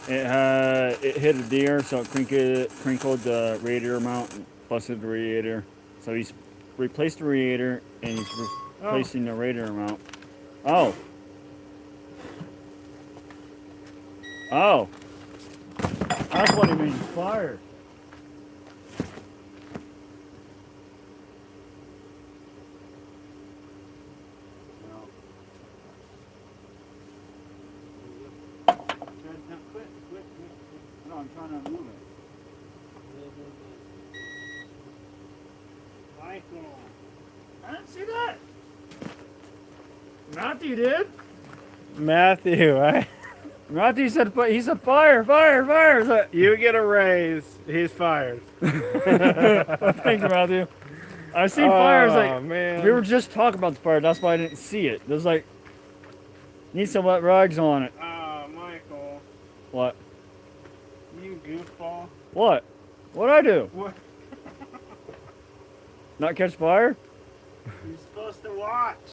It hit a deer, so it crinkled the radiator mount and busted the radiator. So he's replaced the radiator and he's replacing the radiator mount. Oh. Oh. That's what he means, fire. No, I'm trying to move it. Michael. I didn't see that. Matthew did. Matthew, Matthew said he said fire, fire, fire. So, you get a raise. He's fired. thank you, Matthew. I seen fires Oh, like man. we were just talking about the fire. That's why I didn't see it. There's like need some wet rags on it. Michael. What? You goofball. What? What'd I do? What? Not catch fire? You're supposed to watch.